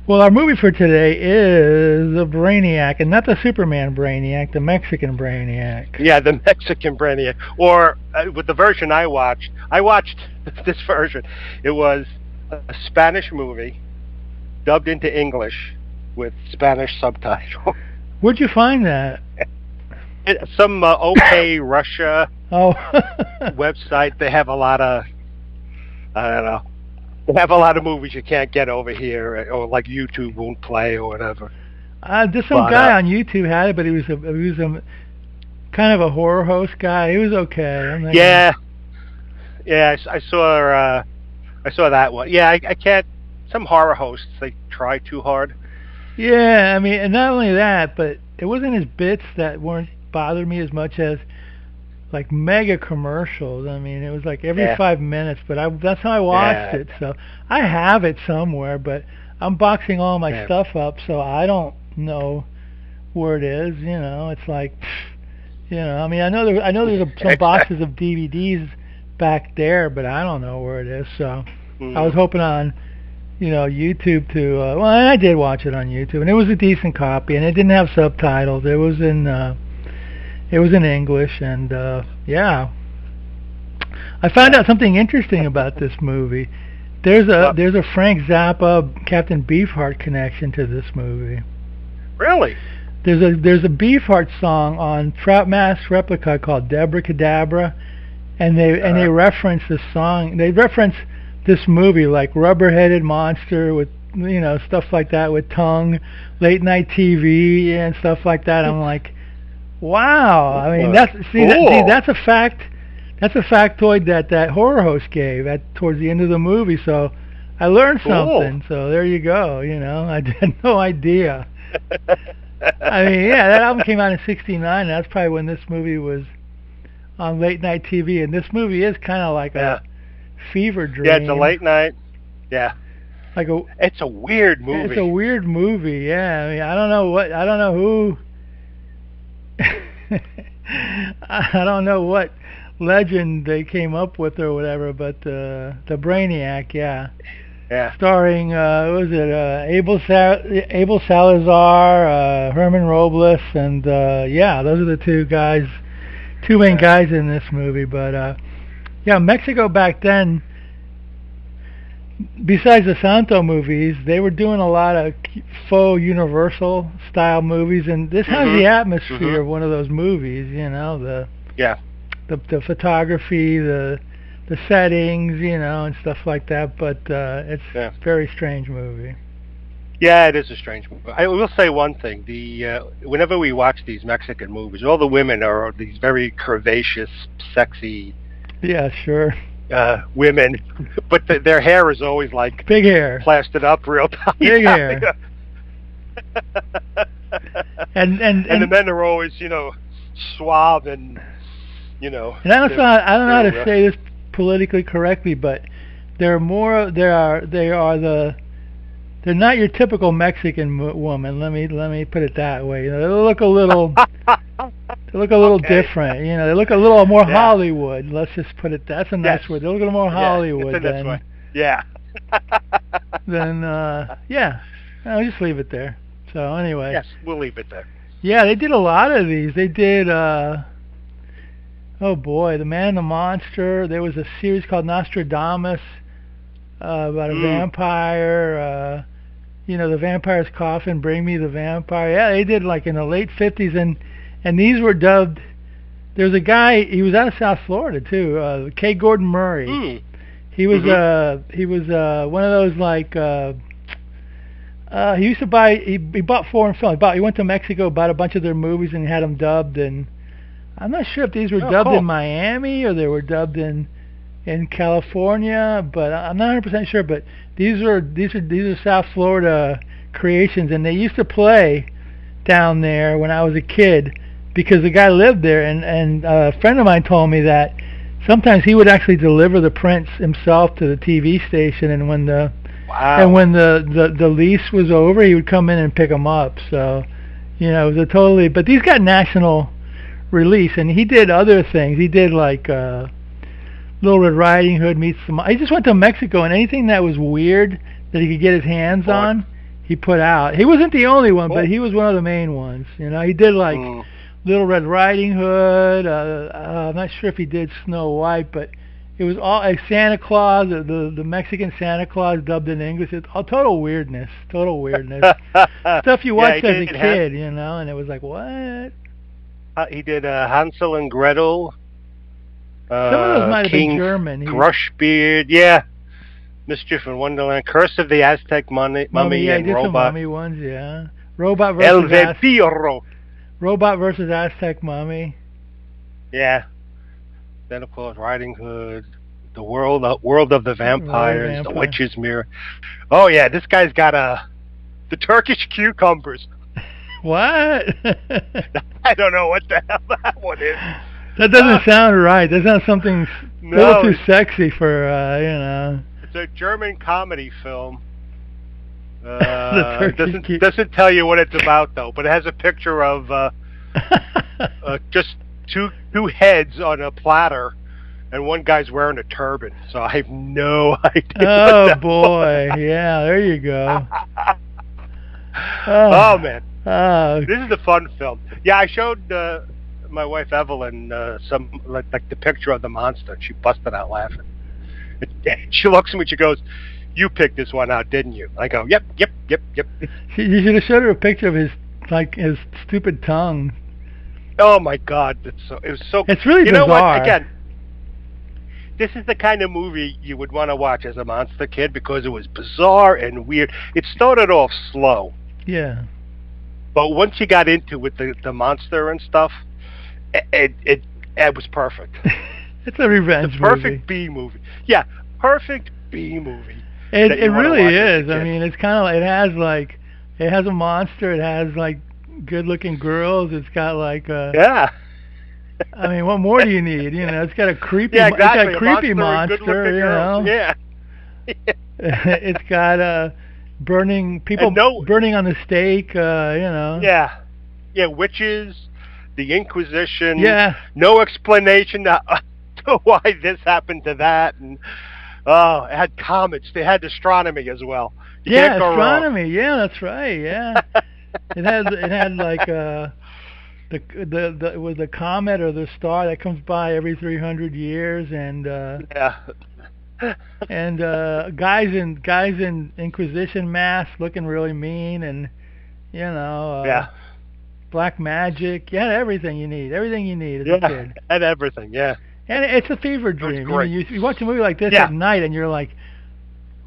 Well, our movie for today is the Brainiac, and not the Superman Brainiac, the Mexican Brainiac. Yeah, the Mexican Brainiac. Or with the version I watched this version. It was a Spanish movie dubbed into English with Spanish subtitles. Where'd you find that? Some OK Russia Oh, website. They have a lot of, I don't know. They have a lot of movies you can't get over here, or like YouTube won't play or whatever. just some guy on YouTube had it, but he was a kind of a horror host guy. He was okay. I'm not Yeah, yeah. I saw that one. Yeah, I can't. Some horror hosts, they try too hard. Yeah, I mean, and not only that, but it wasn't his bits that weren't bothering me as much as like mega commercials. I mean, it was like every 5 minutes, but that's how I watched it. So I have it somewhere, but I'm boxing all my stuff up, so I don't know where it is. You know, it's like, I mean, I know there's some boxes of DVDs back there, but I don't know where it is. So I was hoping on, YouTube to. Well, I did watch it on YouTube, and it was a decent copy, and it didn't have subtitles. It was in English, and yeah. I found out something interesting about this movie. There's a Frank Zappa Captain Beefheart connection to this movie. Really? There's a Beefheart song on Trout Mask Replica called Deborah Cadabra, and they reference this song. They reference this movie like Rubber-Headed Monster with stuff like that with tongue, late night TV and stuff like that. I'm like, wow. I mean, that's a fact. That's a factoid that horror host gave towards the end of the movie. So I learned something. So there you go. I had no idea. I mean, yeah, that album came out in '69. That's probably when this movie was on late night TV. And this movie is kind of like a fever dream. Yeah, it's a late night. Yeah. It's a weird movie. It's a weird movie. Yeah. I mean, I don't know who. I don't know what legend they came up with or whatever, but the Brainiac, yeah, starring what was it, Abel Salazar, Herman Robles, and those are the two main guys in this movie. But Mexico back then, besides the Santo movies, they were doing a lot of faux Universal style movies, and this has the atmosphere of one of those movies. The photography, the settings, and stuff like that. But it's a very strange movie. Yeah, it is a strange movie. I will say one thing: whenever we watch these Mexican movies, all the women are these very curvaceous, sexy. Yeah, sure. Women, but their hair is always like big hair, plastered up real tight. Big hair. and the men are always, suave and, And I don't know how to say this politically correctly, but they're not your typical Mexican woman. Let me put it that way. They look a little. They look a little different, They look a little more Hollywood. Let's just put it. That's a nice word. They look a little more Hollywood than. Yeah. Then I'll just leave it there. So anyway. Yes, we'll leave it there. Yeah, they did a lot of these. They did. Oh boy, The Man and the Monster. There was a series called Nostradamus about a vampire. The Vampire's Coffin. Bring Me the Vampire. Yeah, they did like in the late '50s and these were dubbed. There's a guy. He was out of South Florida too. K. Gordon Murray. He was one of those like. He used to buy. He bought foreign film. He went to Mexico, bought a bunch of their movies, and had them dubbed. And I'm not sure if these were dubbed in Miami or they were dubbed in California, but I'm not 100% sure. But these are South Florida creations, and they used to play down there when I was a kid. Because the guy lived there, and a friend of mine told me that sometimes he would actually deliver the prints himself to the TV station, and when the lease was over, he would come in and pick them up. So, it was a totally. But these got national release, and he did other things. He did like Little Red Riding Hood meets some. He just went to Mexico, and anything that was weird that he could get his hands on, he put out. He wasn't the only one, but he was one of the main ones. You know, he did like Little Red Riding Hood. I'm not sure if he did Snow White, but it was all like Santa Claus, the Mexican Santa Claus dubbed in English. It's all total weirdness. Stuff you watched as a kid, you know, and it was like, what? He did Hansel and Gretel. Some of those might have been German. Crushbeard, yeah. Mischief in Wonderland, Curse of the Aztec Mummy, yeah, and he did Robot. Some mummy ones, yeah. Robot versus El Vampiro. Robot versus Aztec Mummy. Yeah. Then of course Riding Hood, the World of the Vampires, the Witch's Mirror. Oh yeah, this guy's got the Turkish Cucumbers. What? I don't know what the hell that one is. That doesn't sound right. That's not something a little too sexy for you know. It's a German comedy film. Doesn't tell you what it's about though, but it has a picture of just two heads on a platter, and one guy's wearing a turban. So I have no idea. Oh boy, yeah, there you go. Oh man, this is a fun film. Yeah, I showed my wife Evelyn some like the picture of the monster, and she busted out laughing. She looks at me, she goes, "You picked this one out, didn't you?" I go, "Yep." You should have showed her a picture of his stupid tongue. Oh my God, it was so. It's really bizarre. You know what? Again, this is the kind of movie you would want to watch as a monster kid because it was bizarre and weird. It started off slow. Yeah. But once you got into with the monster and stuff, it was perfect. It's a revenge movie. Perfect B movie. Yeah, perfect B movie. It really is. I mean, it's kind of like it has a monster. It has like good-looking girls. It's got like yeah. I mean, what more do you need? You know, it's got a creepy. Yeah, exactly. It's got a creepy monster. You know. Yeah. It's got burning on the stake. You know. Yeah. Yeah, witches, the Inquisition. Yeah. No explanation to why this happened to that, and it had comets. They had astronomy as well. Yeah, astronomy. Wrong. Yeah, that's right. Yeah. It had like it was the comet or the star that comes by every 300 years, and and guys in Inquisition masks looking really mean, and you know black magic. Yeah, everything you need as a kid. And everything, yeah. And it's a fever dream. You watch a movie like this at night, and you're like,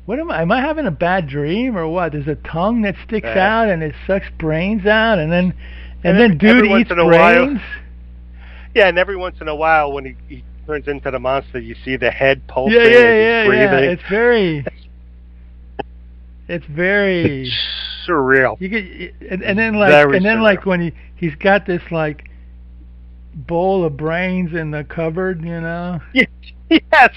"What am I? Am I having a bad dream or what?" There's a tongue that sticks out, and it sucks brains out, and then dude eats brains. Yeah, and every once in a while, when he turns into the monster, you see the head pulsing. Yeah. Breathing. It's very surreal. You get, and then when he's got this like bowl of brains in the cupboard, you know. Yes.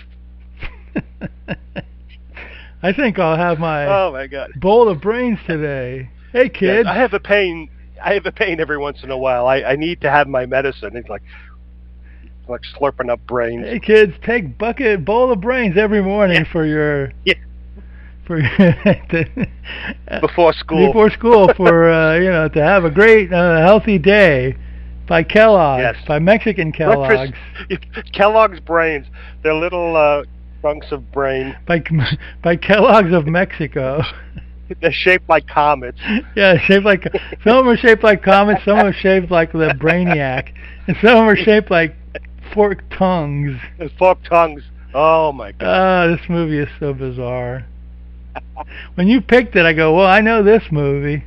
I think I'll have my bowl of brains today. Hey kid. Yes, I have a pain every once in a while. I need to have my medicine. It's like slurping up brains. Hey kids, take bowl of brains every morning for your before school for to have a great healthy day. By Kellogg's, by Mexican Kellogg's. Kellogg's brains. They're little chunks of brain. By Kellogg's of Mexico. They're shaped like comets. Yeah, some of them are shaped like comets, some of them are shaped like the Brainiac, and some of them are shaped like forked tongues. Forked tongues. Oh my God. This movie is so bizarre. When you picked it, I go, well, I know this movie.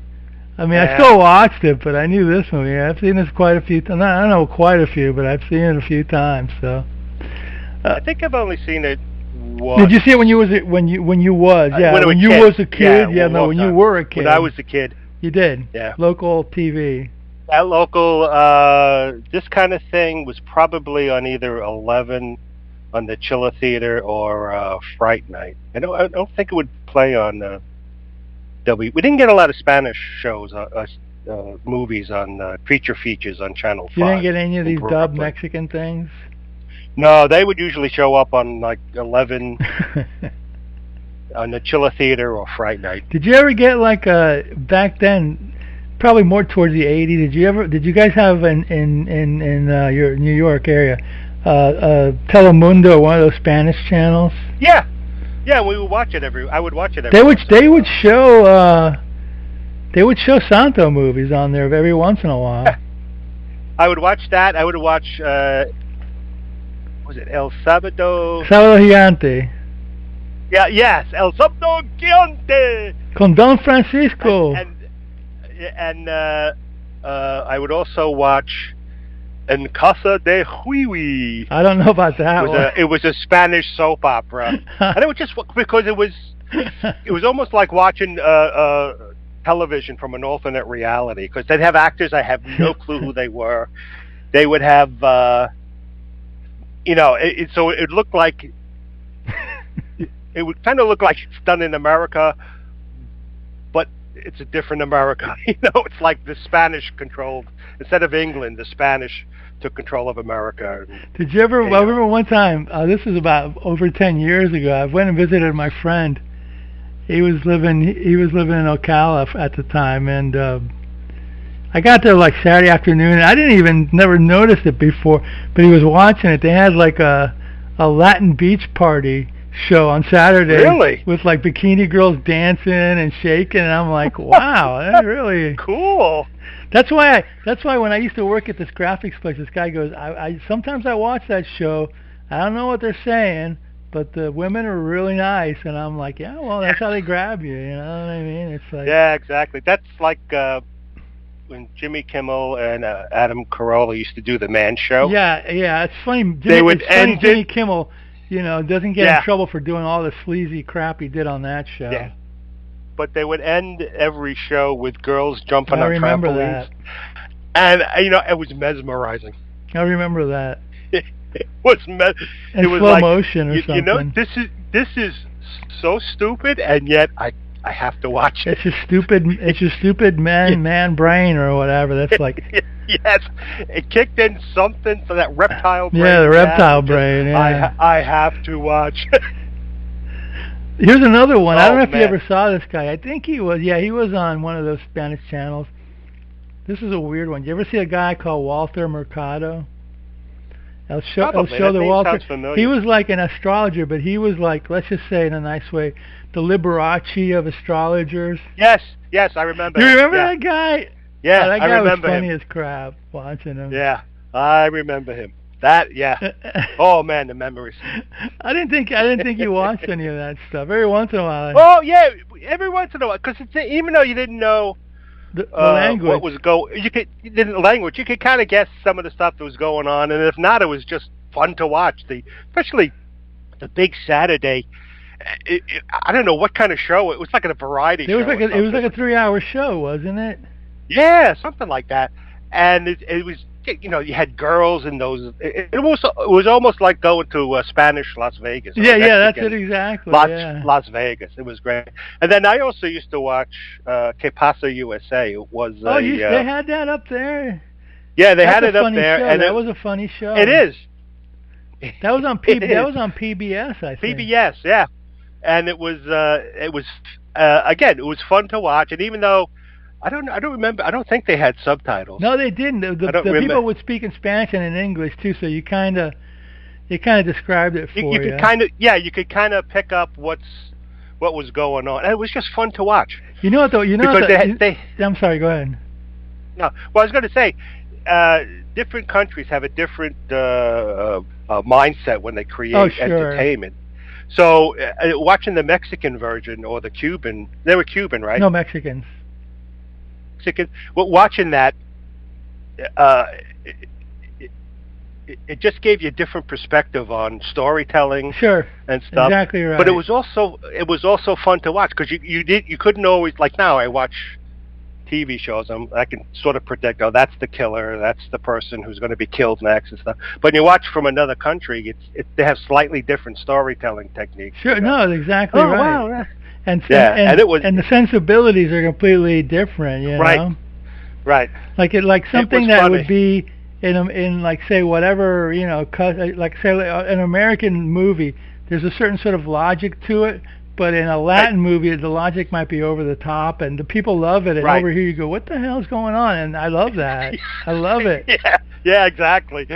I mean, I still watched it, but I knew this movie. I've seen this quite a few times. I don't know quite a few, but I've seen it a few times. So, I think I've only seen it once. Did you see it when you was when you was? Yeah, when you was a kid. Yeah, no, when you were a kid. When I was a kid. You did. Yeah. Local TV. That local, this kind of thing was probably on either 11 on the Chiller Theater or Fright Night. I don't think it would play on. We didn't get a lot of Spanish shows, movies on creature features on Channel 5. You didn't get any of these dubbed Mexican things? No, they would usually show up on like 11. on the Chiller Theater or Fright Night. Did you ever get like back then? Probably more towards the '80s. Did you guys have in your New York area Telemundo, one of those Spanish channels? Yeah, we would watch it I would watch it every. They would show Santo movies on there every once in a while. I would watch that. I would watch. Was it El Sábado? Sábado Gigante. Yeah. Yes, El Sábado Gigante. Con Don Francisco. And I would also watch En Casa de Huiwi. I don't know about that. It was a Spanish soap opera, and it was just because it was almost like watching television from an alternate reality, because they'd have actors I have no clue who they were. They would have, so it looked like it would kind of look like it's done in America, but it's a different America. It's like the Spanish controlled, instead of England, the Spanish took control of America. Did you ever? Well, I remember one time. This was about over 10 years ago. I went and visited my friend. He was living in Ocala at the time, and I got there like Saturday afternoon. And I never noticed it before, but he was watching it. They had like a Latin beach party show on Saturday, really, with like bikini girls dancing and shaking, and I'm like, wow, that's really cool. That's why when I used to work at this graphics place, this guy goes, I sometimes I watch that show. I don't know what they're saying, but the women are really nice, and I'm like, yeah, well, that's how they grab you. You know what I mean? It's like, yeah, exactly. That's like when Jimmy Kimmel and Adam Carolla used to do the Man Show. Yeah, it's funny. Jimmy Kimmel, doesn't get in trouble for doing all the sleazy crap he did on that show. Yeah. But they would end every show with girls jumping on trampolines. I remember that. And it was mesmerizing. I remember that. It was slow motion or something. This is so stupid, and yet I have to watch it. It's a stupid man brain or whatever. That's like yes, it kicked in something for that reptile brain. Yeah, the reptile brain. Yeah. I have to watch. Here's another one. I don't know if you ever saw this guy. I think he was. Yeah, he was on one of those Spanish channels. This is a weird one. You ever see a guy called Walter Mercado? El show the Walter. He was like an astrologer, but he was like, let's just say in a nice way, the Liberace of astrologers. Yes, I remember. You remember that guy? Yeah, that guy was funny him. as crap watching him. Yeah, I remember him. Oh man, the memories. I didn't think you watched any of that stuff. Every once in a while. Oh yeah, every once in a while, because even though you didn't know the language, what was you could kind of guess some of the stuff that was going on, and if not, it was just fun to watch. Especially the Big Saturday. I don't know what kind of show it was. Like a variety show. It was like a 3-hour show, wasn't it? Yeah, something like that. And it was, you had girls in those. It was almost like going to Spanish Las Vegas. Yeah, that's it exactly. Las Vegas. It was great. And then I also used to watch Que Pasa USA. It was. They had that up there. Yeah, they had it up there, and that was a funny show. It is. That was on PBS, I think. PBS, yeah. And it was again, it was fun to watch, and even though I don't remember. I don't think they had subtitles. No, they didn't. The people would speak in Spanish and in English too, so you kind of described it for you. You could kind of pick up what was going on, and it was just fun to watch. You know what though? I'm sorry. Go ahead. No, well, I was going to say, different countries have a different mindset when they create entertainment. So, watching the Mexican version or the Cuban, they were Cuban, right? No, Mexicans. Well, watching that, it just gave you a different perspective on storytelling, and stuff. Exactly right. But it was also fun to watch, because you couldn't always, like now I watch TV shows. I can sort of predict, that's the killer, that's the person who's going to be killed next and stuff. But when you watch from another country, they have slightly different storytelling techniques. Sure, no, exactly right. Wow. And the sensibilities are completely different, you know. Right. Like something that would be in like say whatever, like say an American movie. There's a certain sort of logic to it, But in a Latin movie, the logic might be over the top, and the people love it. And over here, you go, "What the hell's going on?" And I love that. I love it. Yeah, exactly.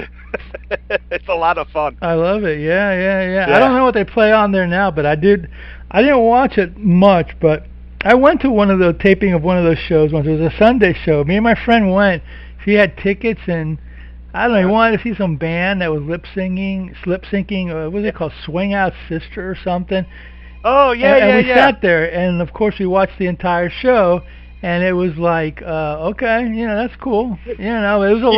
It's a lot of fun. I love it. Yeah. I don't know what they play on there now, but I didn't watch it much, but I went to one of the taping of one of those shows once. It was a Sunday show. Me and my friend went. He had tickets, and I don't know, he wanted to see some band that was slip syncing, what was it called, Swing Out Sister or something. Oh, yeah, and we sat there, and of course we watched the entire show, and it was like, okay, that's cool. It was a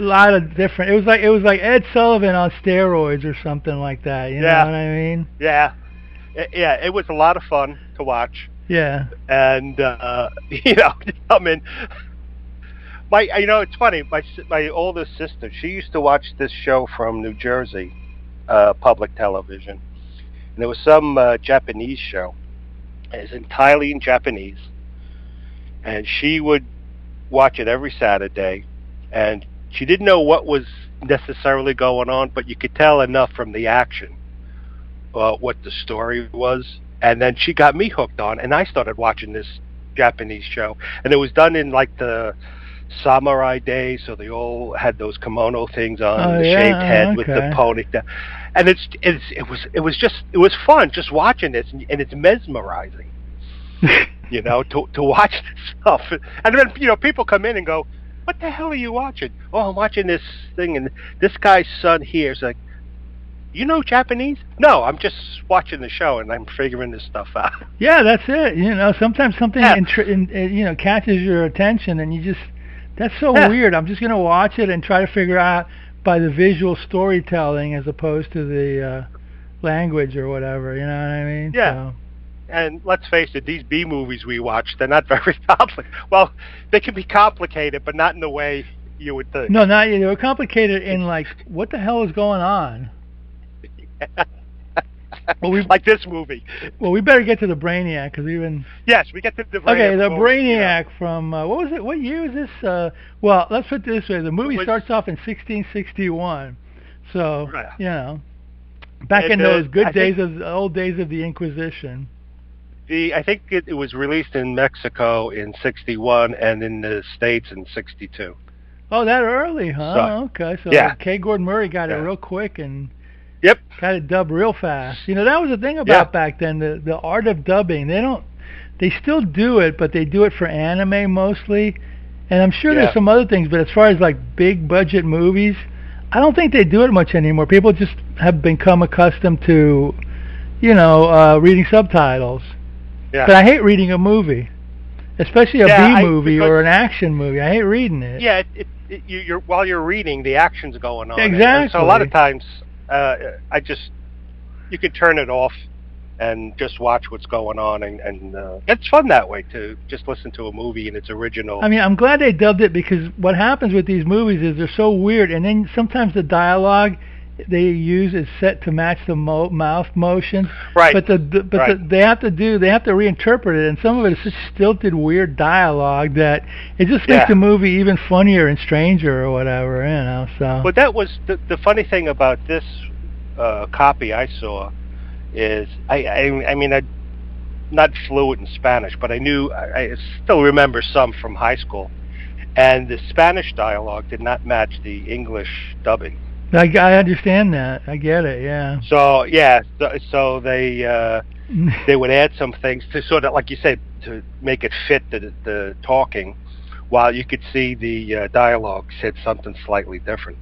lot of different. It was like Ed Sullivan on steroids or something like that. You know what I mean? Yeah. It was a lot of fun to watch. Yeah. And I mean, it's funny. My oldest sister, she used to watch this show from New Jersey, public television. And there was some Japanese show. It's entirely in Japanese. And she would watch it every Saturday. And she didn't know what was necessarily going on, but you could tell enough from the action what the story was. And then she got me hooked on, and I started watching this Japanese show. And it was done in like the samurai days, so they all had those kimono things on, the shaved head with the ponytail. And it was fun just watching this, and it's mesmerizing. To watch this stuff. And then people come in and go, "What the hell are you watching?" "Oh, I'm watching this thing, and this guy's son here is like, you know Japanese?" "No, I'm just watching the show and I'm figuring this stuff out." Yeah, that's it. Sometimes something catches your attention, and you just, that's so weird. I'm just gonna watch it and try to figure out by the visual storytelling as opposed to the language or whatever. You know what I mean? Yeah. So. And let's face it, these B movies we watch, they're not very complicated. Well, they can be complicated, but not in the way you would think. No, not you. They're complicated in like, what the hell is going on? Like this movie. Well, we better get to the Brainiac, because Yes, we get to the Brainiac. Okay, the Brainiac from what was it? What year was this? Well, let's put it this way: the movie starts off in 1661, so back in those old days of the Inquisition. I think it was released in Mexico in 61 and in the States in 62. Oh, that early, huh? Okay, so K. Gordon Murray got it real quick and got it dubbed real fast. That was the thing about back then, the art of dubbing. They still do it, but they do it for anime mostly. And I'm sure there's some other things, but as far as like big budget movies, I don't think they do it much anymore. People just have become accustomed to, reading subtitles. Yeah. But I hate reading a movie, especially a B movie or an action movie. I hate reading it. Yeah, you're while you're reading, the action's going on. Exactly. And so a lot of times, you can turn it off and just watch what's going on, and it's fun that way to just listen to a movie in its original. I mean, I'm glad they dubbed it, because what happens with these movies is they're so weird, and then sometimes the dialogue they use is set to match the mouth motion. Right. But they have to reinterpret it, and some of it is such stilted, weird dialogue that it just makes the movie even funnier and stranger or whatever. So. But that was the funny thing about this copy I saw is I mean I'm not fluent in Spanish, but I still remember some from high school, and the Spanish dialogue did not match the English dubbing. I understand that. I get it. Yeah. So so they would add some things to sort of, like you said, to make it fit the talking, while you could see the dialogue said something slightly different.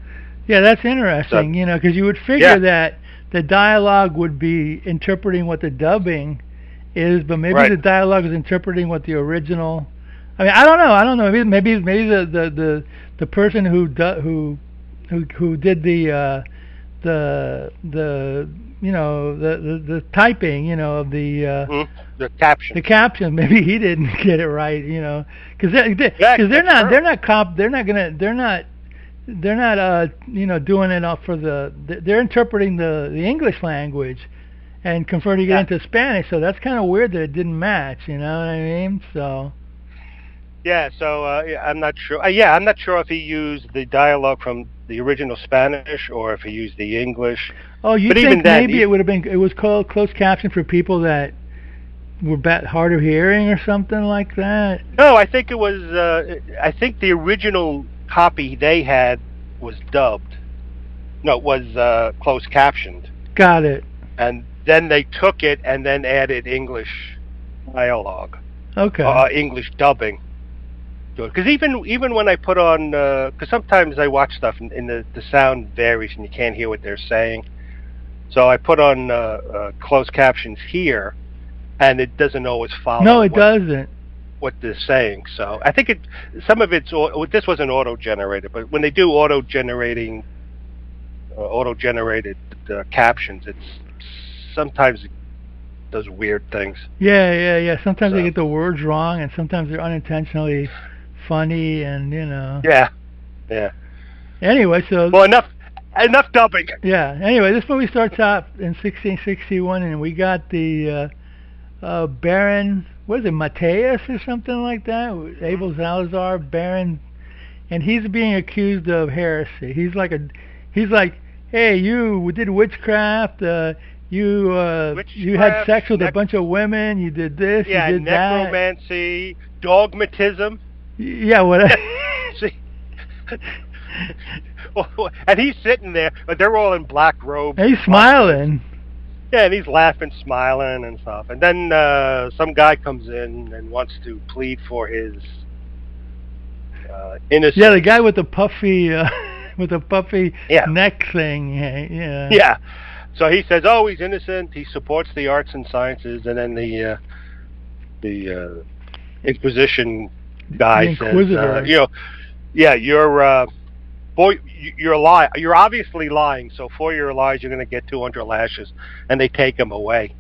Yeah, that's interesting. Because you would figure that the dialogue would be interpreting what the dubbing is, but maybe the dialogue is interpreting what the original. I mean, I don't know. Maybe the person who did the typing, of the caption. The caption, maybe he didn't get it right, because they're not doing it off for they're interpreting the English language and converting it into Spanish, so that's kind of weird that it didn't match. You know what I mean? So. Yeah, so I'm not sure. I'm not sure if he used the dialogue from the original Spanish or if he used the English. Oh, you But think even then, maybe it was called closed caption for people that were hard of hearing or something like that? No, I think it was. I think the original copy they had was dubbed. No, it was closed captioned. Got it. And then they took it and then added English dialogue. Okay. English dubbing. Because even when I put on, because sometimes I watch stuff and the sound varies and you can't hear what they're saying. So I put on closed captions here, and it doesn't always follow. No, it doesn't. What they're saying. So I think some of it's this wasn't auto-generated, but when they do auto-generated captions, it's sometimes it does weird things. Yeah. Sometimes they get the words wrong, and sometimes they're unintentionally funny, and Yeah. Anyway, so well, enough dubbing. Yeah. Anyway, this movie starts out in 1661, and we got the Baron. What is it, Mateus or something like that? Abel Salazar, Baron, and he's being accused of heresy. He's like, hey, you did witchcraft. You had sex with a bunch of women. You did this. Yeah, you did necromancy, dogmatism. Yeah, what? See, and he's sitting there, but they're all in black robes. And he's smiling. Yeah, and he's laughing, smiling, and stuff. And then some guy comes in and wants to plead for his innocence. Yeah, the guy with the puffy, neck thing. Yeah. Yeah. So he says, "Oh, he's innocent. He supports the arts and sciences." And then the Inquisition guy says, you're obviously lying. So for your lies, you're going to get 200 lashes." And they take him away.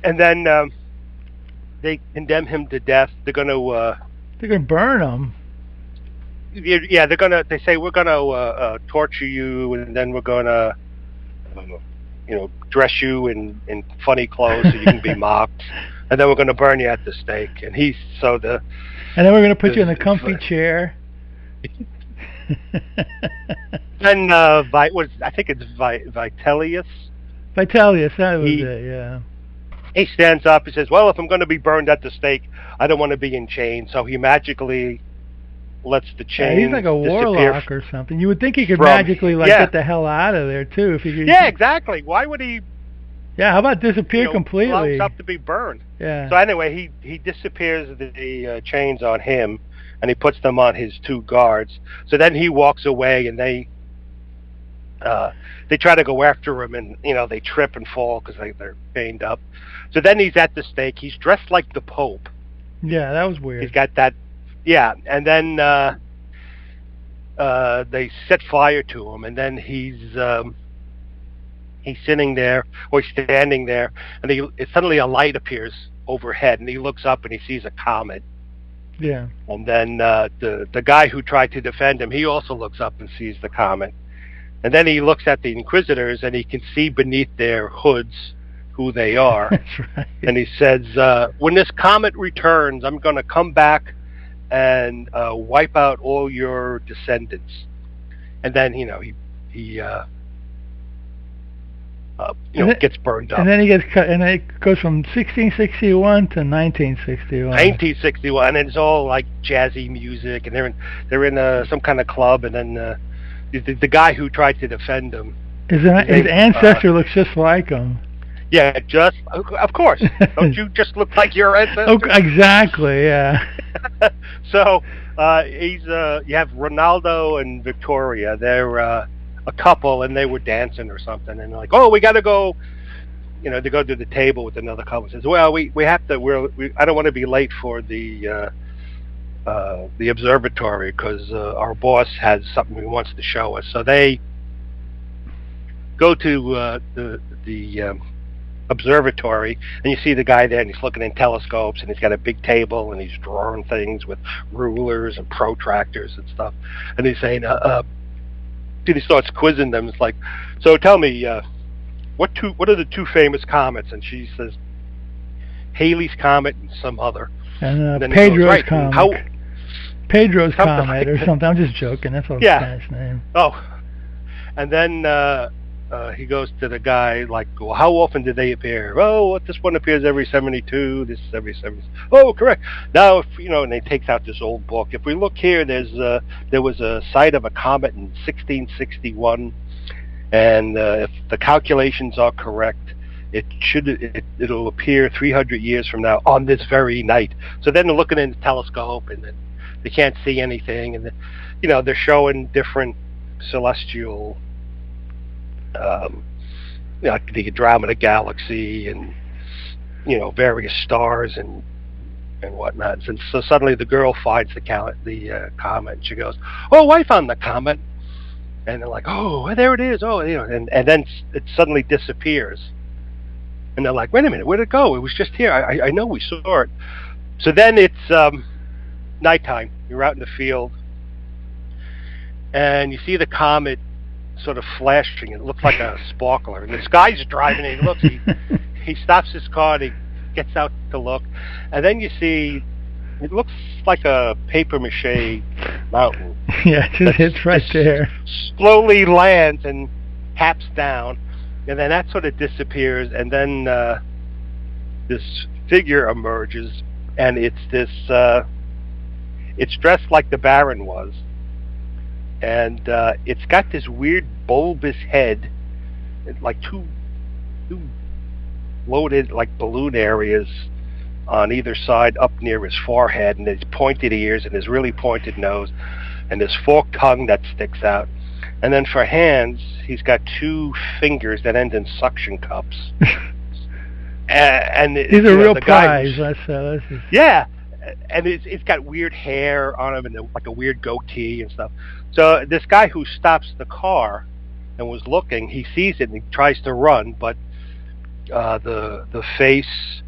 And then they condemn him to death. They're going to burn him. Yeah, they say we're going to torture you, and then we're going to dress you in funny clothes so you can be mocked, and then we're going to burn you at the stake. And then we're going to put you in a comfy chair. And I think it's Vitellius. Vitellius, that was it. Yeah. He stands up. He says, "Well, if I'm going to be burned at the stake, I don't want to be in chains." So he magically lets the chains. He's like a warlock or something. You would think he could magically get the hell out of there too if he could. Yeah, exactly. Why would he? Yeah, how about disappear completely? Allow himself to be burned. Yeah. So anyway, he disappears the chains on him, and he puts them on his two guards. So then he walks away, and they try to go after him, and they trip and fall because they're chained up. So then he's at the stake. He's dressed like the Pope. Yeah, that was weird. He's got that. Yeah, and then they set fire to him, and then he's sitting there or he's standing there, and suddenly a light appears overhead, and he looks up and he sees a comet. Yeah. And then the guy who tried to defend him, he also looks up and sees the comet, and then he looks at the Inquisitors and he can see beneath their hoods who they are. That's right. And he says, "When this comet returns, I'm going to come back and wipe out all your descendants." And then he gets burned up. And then he gets cut, and it goes from 1661 to 1961. 1961, and it's all like jazzy music, and they're in some kind of club, and then the guy who tried to defend him, his ancestor looks just like him. Yeah, of course. Don't you just look like your ancestor? Oh, exactly. Yeah. So you have Ronaldo and Victoria. They're a couple, and they were dancing or something, and they're like, "Oh, we got to go." They go to the table with another couple. Says, "Well, we have to. I don't want to be late for the observatory because our boss has something he wants to show us." So they go to the observatory, and you see the guy there, and he's looking in telescopes, and he's got a big table, and he's drawing things with rulers and protractors and stuff. And he's saying, he starts quizzing them. It's like, "So tell me, what are the two famous comets?" And she says, "Halley's comet and some other." And then Pedro's comet. Pedro's Something Comet or like something. I'm just joking. That's all Yeah. Spanish name. Oh, and then he goes to the guy like, well, how often do they appear? Oh, this one appears every 72. This is every 70. Oh, correct. Now, if, and they takes out this old book. If we look here, there was a sight of a comet in 1661, and if the calculations are correct, it'll appear 300 years from now on this very night. So then they're looking in the telescope, and then they can't see anything, and they're showing different celestial, like the Andromeda Galaxy, and various stars and whatnot. And so suddenly the girl finds the comet, and she goes, "Oh, I found the comet," and they're like, "Oh, there it is." Oh, and then it suddenly disappears, and they're like, "Wait a minute, where'd it go? It was just here. I know we saw it." So then it's nighttime. You're out in the field, and you see the comet sort of flashing. It looks like a sparkler. And this guy's driving, and he looks. He stops his car, and he gets out to look, and then you see it looks like a paper mache mountain. Yeah, it just hits right there. Slowly lands and taps down, and then that sort of disappears, and then this figure emerges, and it's this. It's dressed like the Baron was, and it's got this weird bulbous head, like two loaded like balloon areas on either side up near his forehead, and his pointed ears, and his really pointed nose, and his forked tongue that sticks out. And then for hands, he's got two fingers that end in suction cups. And these are real pies. Yeah. And it's got weird hair on him, and like a weird goatee and stuff. So this guy who stops the car and was looking, he sees it and he tries to run, but the face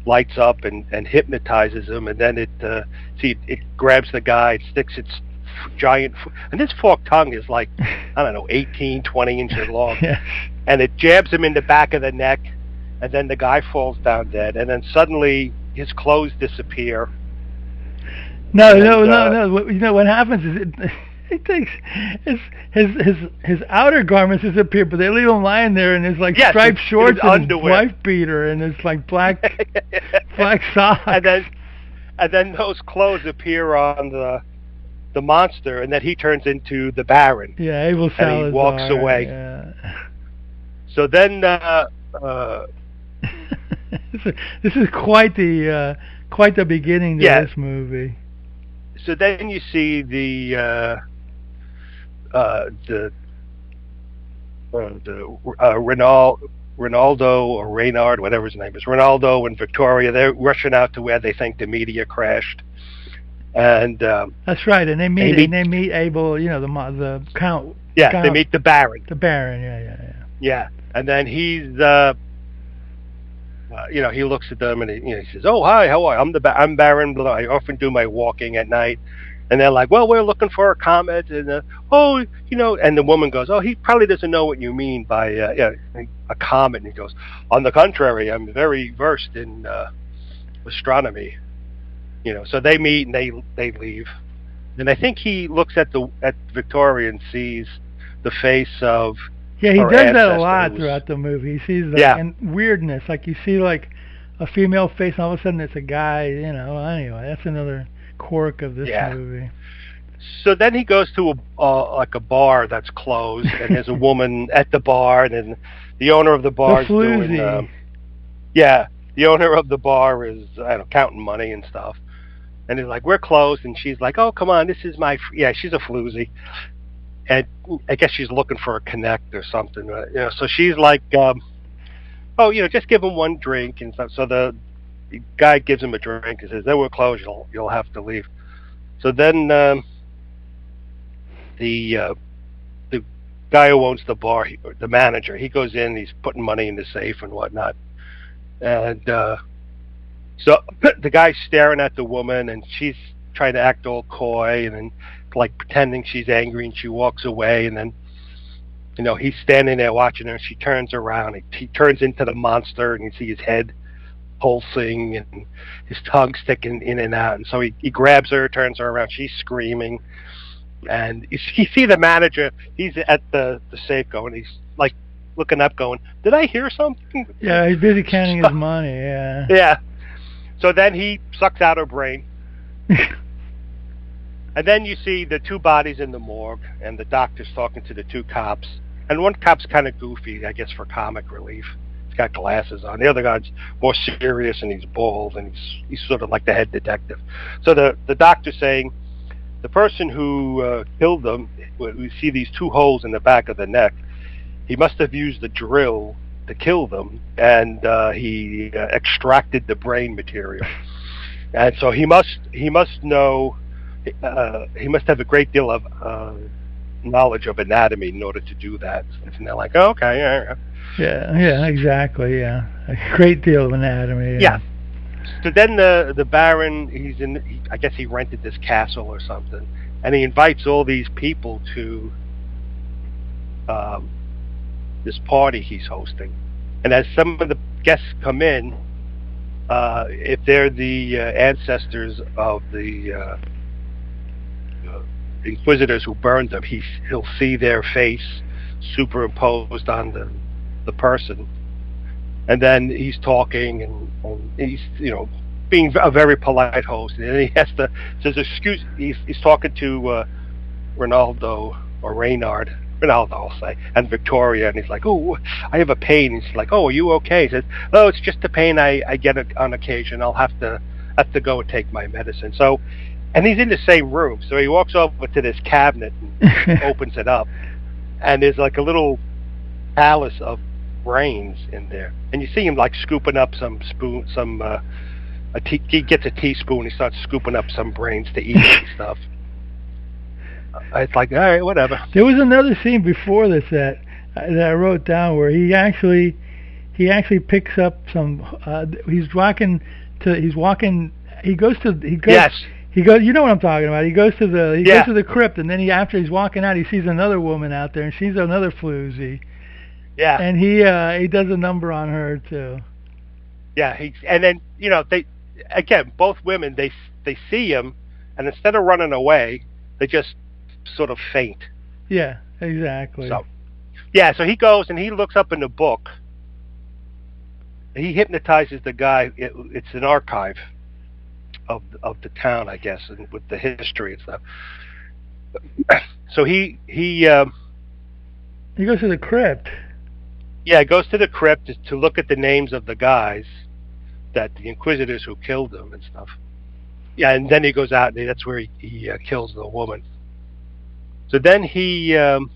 lights up and hypnotizes him, and then it grabs the guy, it sticks its giant, and this forked tongue is like, I don't know, 18, 20 inches long. Yes. And it jabs him in the back of the neck, and then the guy falls down dead, and then suddenly his clothes disappear. No. What happens is it takes his outer garments disappear, but they leave him lying there in his like striped shorts and his wife beater and his like black socks. And then those clothes appear on the monster, and then he turns into the Baron. Yeah, Abel Salazar. And he walks away. Yeah. So then this is quite the beginning to this movie. So then you see the Ronaldo or Reynard, whatever his name is, Ronaldo and Victoria. They're rushing out to where they think the meteor crashed, and that's right. And they meet Abel, the count. Yeah, count, they meet the Baron. The Baron, yeah. And then he's he looks at them and he says, "Oh, hi, how are you? I'm Baron. I often do my walking at night." And they're like, "Well, we're looking for a comet." And and the woman goes, "Oh, he probably doesn't know what you mean by a comet." And he goes, "On the contrary, I'm very versed in astronomy." So they meet and they leave. And I think he looks at Victoria and sees the face of. Yeah, he does that a lot throughout the movie. He sees and weirdness, like you see like a female face, and all of a sudden it's a guy. Anyway, that's another quirk of this movie. So then he goes to a bar that's closed, and there's a woman at the bar, and then the owner of the bar is doing. The owner of the bar is counting money and stuff, and he's like, "We're closed," and she's like, "Oh, come on, this is my." She's a floozy. And I guess she's looking for a connect or something. So she's like, just give him one drink and stuff. So the guy gives him a drink and says, "Then we're closed. You'll have to leave." So then the guy who owns the bar, the manager, he goes in. He's putting money in the safe and whatnot. And so the guy's staring at the woman, and she's trying to act all coy, and then like pretending she's angry, and she walks away, and then he's standing there watching her, and she turns around, and he turns into the monster, and you see his head pulsing and his tongue sticking in and out. And so he grabs her, turns her around. She's screaming. And you see the manager, he's at the safe going, he's like looking up going, did I hear something? Yeah, he's busy counting his money, yeah. Yeah. So then he sucks out her brain. And then you see the two bodies in the morgue, and the doctor's talking to the two cops. And one cop's kind of goofy, I guess, for comic relief. He's got glasses on. The other guy's more serious, and he's bald, and he's sort of like the head detective. So the doctor's saying, the person who killed them, we see these two holes in the back of the neck. He must have used the drill to kill them, and he extracted the brain material. And so he must know. He must have a great deal of knowledge of anatomy in order to do that. And they're like, oh, okay, yeah, exactly, yeah, a great deal of anatomy. Yeah. So then the Baron, I guess he rented this castle or something, and he invites all these people to this party he's hosting. And as some of the guests come in, if they're the ancestors of the inquisitors who burned them, he'll see their face superimposed on the person. And then he's talking, and he's, being a very polite host. And then he says, excuse, he's talking to Ronaldo, or Reynard, Ronaldo, I'll say, and Victoria, and he's like, oh, I have a pain. And she's like, oh, are you okay? He says, oh, it's just a pain I get on occasion. I'll have to go and take my medicine. So, and he's in the same room. So he walks over to this cabinet and opens it up, and there's like a little palace of brains in there, and you see him like scooping up some spoon, he gets a teaspoon, he starts scooping up some brains to eat and stuff. It's like, all right, whatever. There was another scene before this that I wrote down where he actually picks up some. He goes. You know what I'm talking about. He goes to the crypt, and then after he's walking out, he sees another woman out there, and she's another floozy. Yeah. And he does a number on her too. Yeah, and then they again, both women, they see him, and instead of running away, they just sort of faint. Yeah, exactly. So so he goes and he looks up in the book. He hypnotizes the guy. It's an archive of the town, I guess, and with the history and stuff. So he goes to the crypt. Yeah, he goes to the crypt to look at the names of the guys, the inquisitors who killed them and stuff. Yeah, and then he goes out, and that's where he kills the woman. So then he then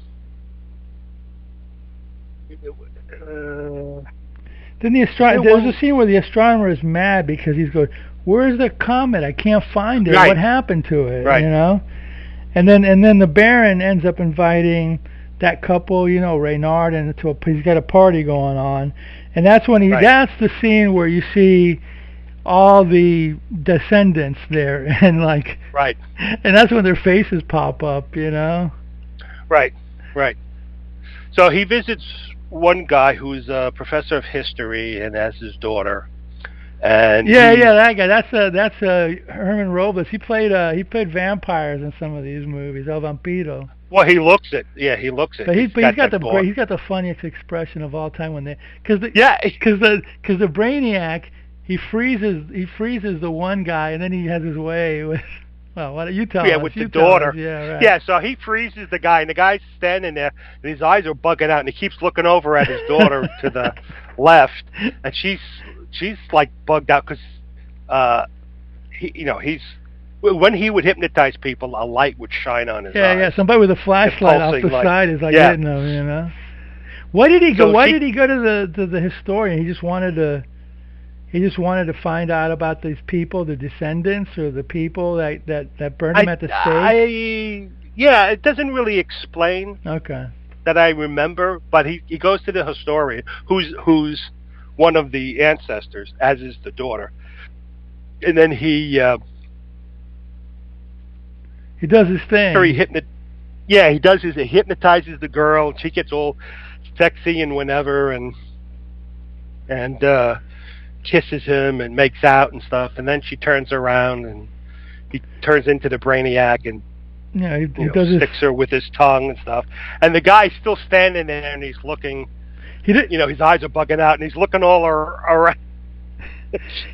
there's a scene where the astronomer is mad because he's going, where's the comet? I can't find it. Right. What happened to it? Right. And then the Baron ends up inviting that couple, Reynard, and he's got a party going on, and that's when that's the scene where you see all the descendants there, and and that's when their faces pop up, Right. So he visits one guy who's a professor of history and has his daughter, and that guy. That's Herman Robles. He played vampires in some of these movies. El Vampiro. Well, he looks it. Yeah, he looks it. But he's got the funniest expression of all time because the Brainiac, he freezes the one guy, and then he has his way with. Well, why don't you tell us? Yeah, with the daughter. Yeah, right. Yeah, so he freezes the guy, and the guy's standing there, and his eyes are bugging out, and he keeps looking over at his daughter to the left, and she's like bugged out because he's. When he would hypnotize people, a light would shine on his eyes. Yeah, somebody with a flashlight off the side is hitting him, Why did he go? Why did he go to the historian? He just wanted to find out about these people, the descendants, or the people that burned him at the stake. It doesn't really explain. Okay. That I remember, but he goes to the historian, who's one of the ancestors, as is the daughter, and then he does his thing. He hypnotizes the girl, and she gets all sexy and whenever, and kisses him and makes out and stuff, and then she turns around and he turns into the Brainiac and Yeah, he sticks her with his tongue and stuff. And the guy's still standing there and he's looking. His eyes are bugging out and he's looking all around.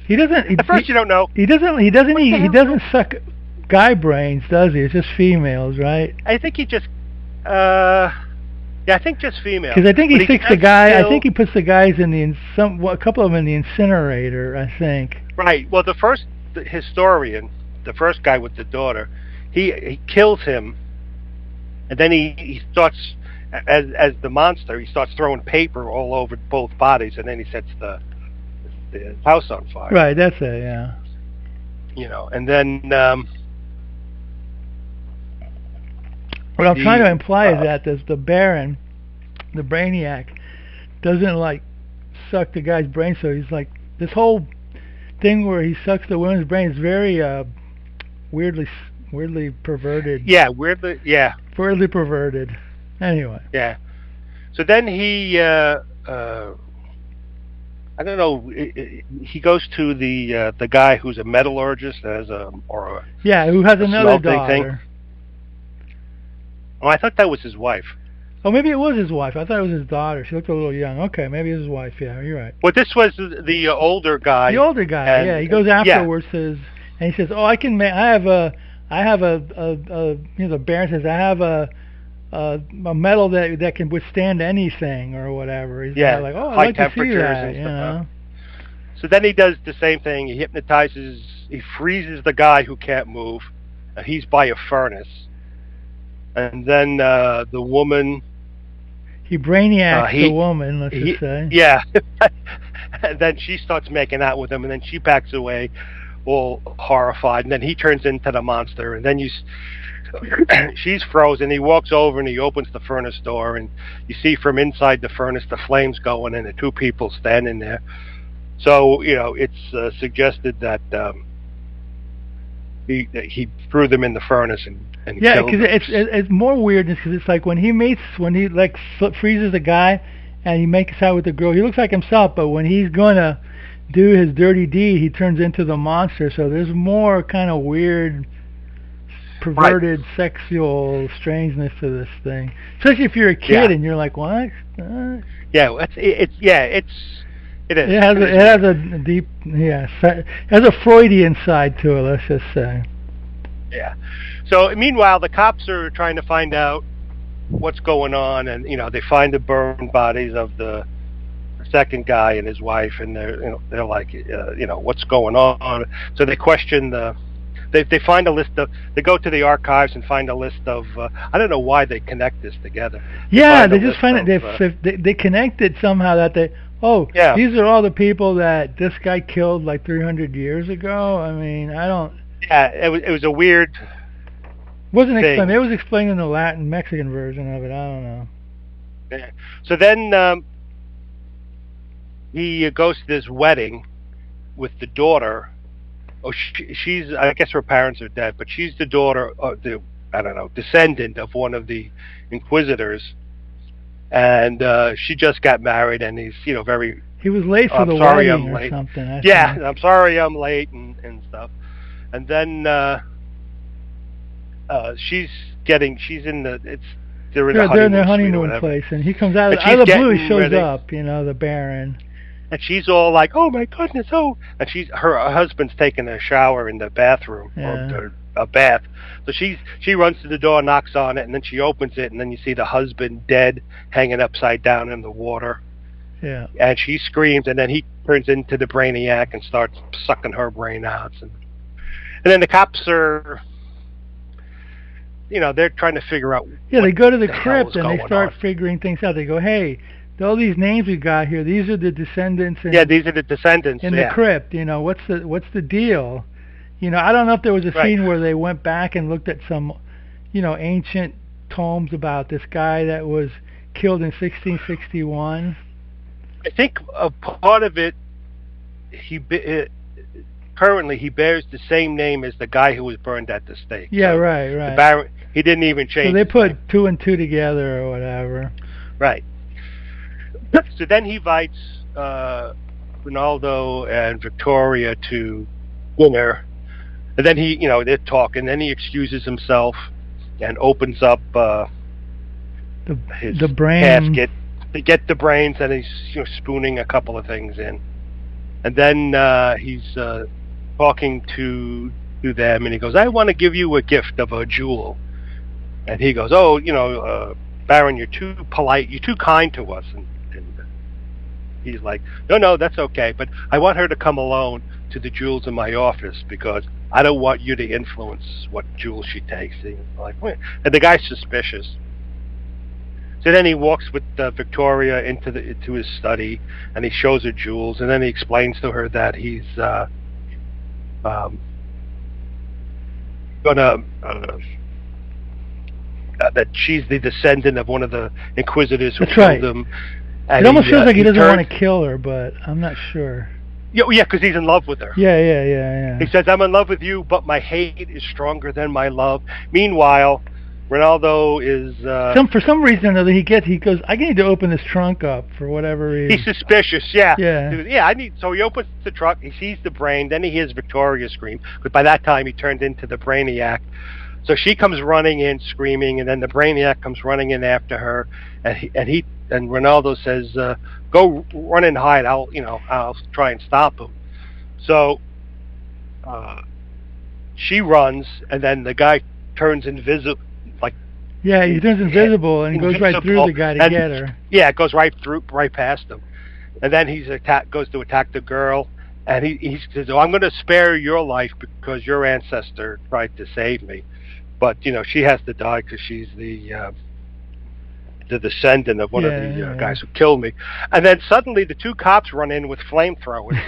He doesn't. At first, you don't know. He doesn't suck guy brains, does he? It's just females, right? I think he just. I think just females. Because I think he sticks the guy. I think he puts the guys in a couple of them in the incinerator. I think. Right. Well, the historian, the first guy with the daughter, he kills him, and then he starts as the monster. He starts throwing paper all over both bodies, and then he sets the house on fire. Right. That's it. Yeah. And then. What I'm trying to imply is that the Baron, the Brainiac, doesn't like suck the guy's brain. So he's like this whole thing where he sucks the woman's brain is very weirdly perverted. Yeah, weirdly. Yeah. Weirdly perverted. Anyway. Yeah. So then he, I don't know. He goes to the guy who's a metallurgist, who has another daughter. Thing. Oh, I thought that was his wife. Oh, maybe it was his wife. I thought it was his daughter. She looked a little young. Okay, maybe it was his wife. Yeah, you're right. Well, this was the older guy. The older guy. Yeah, he goes afterwards. And he says, "Oh, I can make. I have a. The Baron says, I have a metal that can withstand anything or whatever." He's like, "Oh, I'd like to see that." You know. So then he does the same thing. He he freezes the guy who can't move. He's by a furnace. And then the woman... He brainiacs the woman, let's just say. Yeah. And then she starts making out with him, and then she backs away, all horrified. And then he turns into the monster. And then she's frozen. He walks over, and he opens the furnace door. And you see from inside the furnace the flames going, and the two people standing there. So, it's suggested that he threw them in the furnace and yeah, because it's more weirdness because it's like when he freezes the guy and he makes out with the girl, he looks like himself, but when he's gonna do his dirty deed, he turns into the monster. So there's more kind of weird, perverted, sexual strangeness to this thing, especially if you're a kid and you're like, what? Yeah, it is. It has a deep, it has a Freudian side to it. Let's just say. Yeah. So meanwhile, the cops are trying to find out what's going on, and they find the burned bodies of the second guy and his wife, and they're like, what's going on? So they question they find a list of. They go to the archives and find a list of. I don't know why they connect this together. They just find it. They connect it somehow that they. Oh, yeah. These are all the people that this guy killed like 300 years ago. I mean, I don't. Yeah, it was a weird. Wasn't explained. It was explained in the Latin Mexican version of it. I don't know. Yeah. So then he goes to this wedding with the daughter. Oh, she's. I guess her parents are dead, but she's the daughter of descendant of one of the inquisitors, and she just got married, and he's very. He was late for the wedding or something. I'm sorry I'm late and stuff. And then they're in their honeymoon place, and he comes out of the blue. He shows up, the Baron, and she's all like, "Oh my goodness, oh!" And her husband's taking a shower in the bathroom or a bath, so she runs to the door, knocks on it, and then she opens it, and then you see the husband dead, hanging upside down in the water. Yeah, and she screams, and then he turns into the Brainiac and starts sucking her brain out. And then the cops are, they're trying to figure out. Yeah, they go to the crypt and they start figuring things out. They go, hey, all these names we got here, these are the descendants. These are the descendants in the crypt. What's the deal? I don't know if there was a scene where they went back and looked at some, ancient tomes about this guy that was killed in 1661. I think a part of it, currently, he bears the same name as the guy who was burned at the stake. Yeah, so right. The Baron, he didn't even change. So they put 2 and 2 together or whatever. Right. So then he invites Ronaldo and Victoria to dinner, and then they're talking. Then he excuses himself and opens up his the brain casket to get the brains, and he's spooning a couple of things in, and then he's talking to them, and he goes, "I want to give you a gift of a jewel," and he goes, "Oh, Baron, you're too polite, you're too kind to us," and he's like, "No, that's okay, but I want her to come alone to the jewels in my office because I don't want you to influence what jewels she takes." And he's like, "Wait." And the guy's suspicious. So then he walks with Victoria into his study, and he shows her jewels, and then he explains to her that he's gonna that she's the descendant of one of the inquisitors who killed him. And it almost feels like he doesn't want to kill her, but I'm not sure. Yeah, because he's in love with her. Yeah. He says, "I'm in love with you, but my hate is stronger than my love." Meanwhile, Ronaldo is for some reason or another he goes, "I need to open this trunk up for whatever reason." He's suspicious. Yeah. Yeah. So he opens the trunk. He sees the brain. Then he hears Victoria scream. But by that time, he turned into the Brainiac. So she comes running in, screaming, and then the Brainiac comes running in after her. And Ronaldo says, "Go run and hide. I'll try and stop him." So she runs, and then the guy turns invisible. Yeah, he turns invisible and goes right through the guy to get her. Yeah, it goes right past him, and then goes to attack the girl, and he says, "Oh, I'm going to spare your life because your ancestor tried to save me, but she has to die because she's the descendant of one of the guys who killed me." And then suddenly the two cops run in with flamethrowers,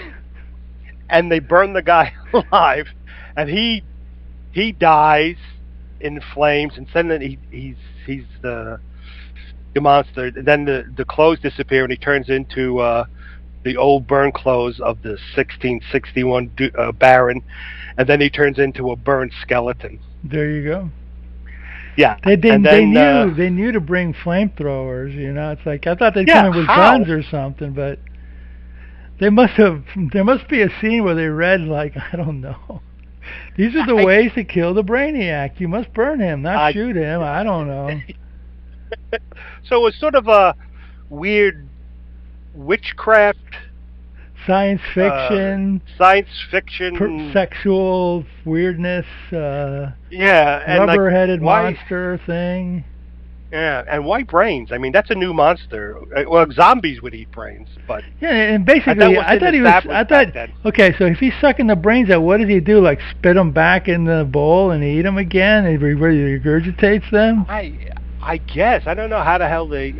and they burn the guy alive, and he dies in flames, and then he's the monster. And then the clothes disappear, and he turns into the old burned clothes of the 1661 Baron, and then he turns into a burned skeleton. There you go. Yeah, they knew to bring flamethrowers. It's like I thought they'd come in with guns or something, but there must be a scene where they read I don't know. These are the ways to kill the Brainiac. You must burn him, not shoot him. I don't know. So it was sort of a weird witchcraft, science fiction, sexual weirdness. Rubber-headed monster thing. Yeah, and why brains? I mean, that's a new monster. Well, zombies would eat brains, but yeah, and basically, I thought, okay, so if he's sucking the brains out, what does he do? Spit them back in the bowl and eat them again? He regurgitates them? I guess I don't know how the hell they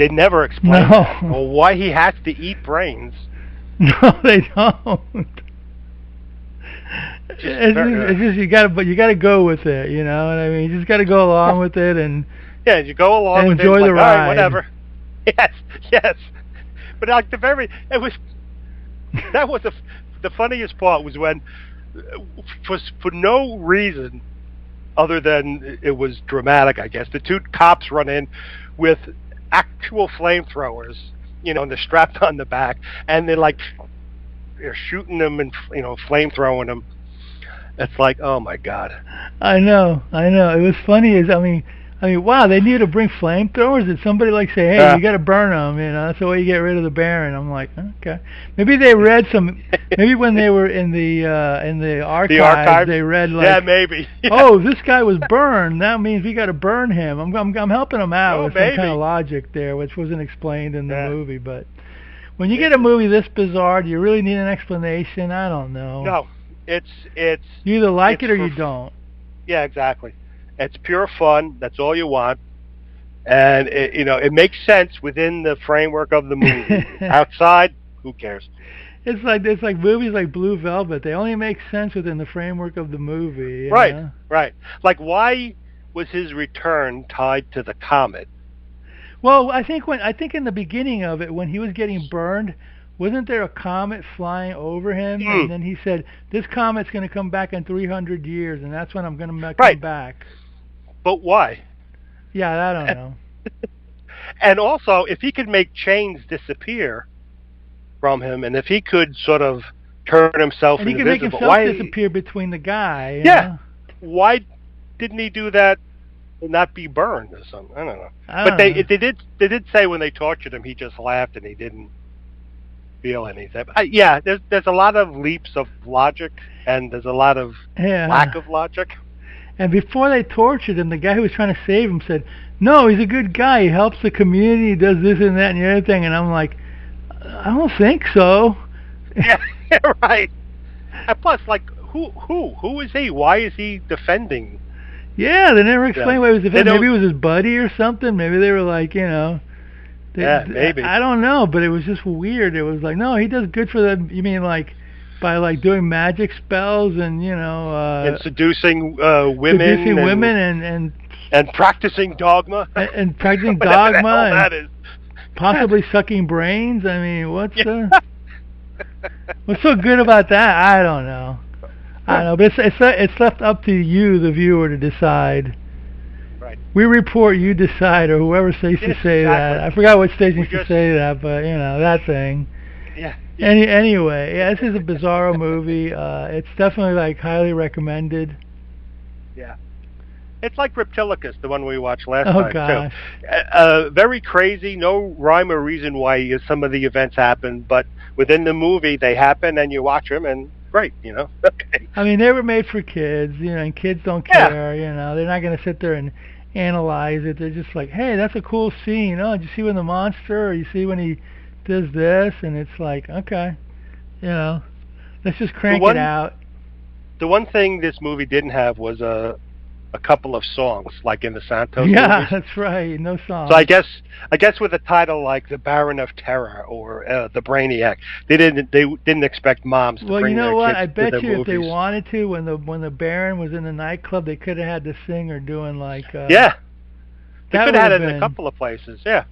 never explain that. Well, why he has to eat brains? No, they don't. It's just you gotta go with it. You know what I mean? You just gotta go along with it and. Yeah, you go along with it. Enjoy the ride. All right, whatever. Yes. But the funniest part was when, for no reason other than it was dramatic, I guess, the two cops run in with actual flamethrowers, and they're strapped on the back, and they're shooting them and flamethrowing them. It's like, oh my God. I know. It was funny I mean, wow, they knew to bring flamethrowers. Did somebody say, "Hey, you got to burn them"? That's the way you get rid of the Baron. I'm like, okay. Maybe they read some. Maybe when they were in the archives, they read maybe. Yeah. Oh, this guy was burned. That means we got to burn him. I'm helping them out with some kind of logic there, which wasn't explained in the movie. But when you get a movie this bizarre, do you really need an explanation? I don't know. No, it's you either like it or you don't. Yeah, exactly. It's pure fun. That's all you want, and it makes sense within the framework of the movie. Outside, who cares? It's like movies like Blue Velvet. They only make sense within the framework of the movie. Right. Like, why was his return tied to the comet? Well, I think in the beginning of it, when he was getting burned, wasn't there a comet flying over him? And then he said, "This comet's going to come back in 300 years, and that's when I'm going to come back." But why? Yeah, I don't know. And also, if he could make chains disappear, from him, and if he could sort of turn himself and he could make invisible, himself disappear between the guy. You Yeah. know? Why didn't he do that and not be burned or something? I don't know. I don't know. They did say when they tortured him, he just laughed and he didn't feel anything. Yeah, there's a lot of leaps of logic, and there's a lot of lack of logic. And before they tortured him, the guy who was trying to save him said, "No, he's a good guy. He helps the community. He does this and that and the other thing." And I'm like, I don't think so. Yeah, right. And plus, like, who is he? Why is he defending? Yeah, they never explained why he was defending. Maybe it was his buddy or something. Maybe they were like, maybe. I don't know, but it was just weird. It was like, no, he does good for them. You mean like by like doing magic spells and and seducing women, and practicing dogma and practicing dogma that is. Possibly sucking brains. I mean, what's so good about that? I don't know. But it's left up to you, the viewer, to decide. Right. We report, you decide, or whoever used to say that. I forgot what station used to say that, but that thing. Yeah. Anyway, this is a bizarro movie. It's definitely like highly recommended. Yeah. It's like Reptilicus, the one we watched last time. Oh gosh. Too. Very crazy, no rhyme or reason why some of the events happen, but within the movie they happen, and you watch them, and great, Okay. I mean, they were made for kids, and kids don't care, They're not going to sit there and analyze it. They're just like, hey, that's a cool scene. Oh, did you see when the monster, or you see when he does this? And it's like, okay, let's just crank it out. The one thing this movie didn't have was a couple of songs, like in the Santos movies. That's right, no songs. So I guess with a title like The Baron of Terror or The Brainiac, they didn't expect moms to bring their kids I bet to you movies. If they wanted to, when the Baron was in the nightclub, they could have had the singer doing like they could have had it in a couple of places. Yeah,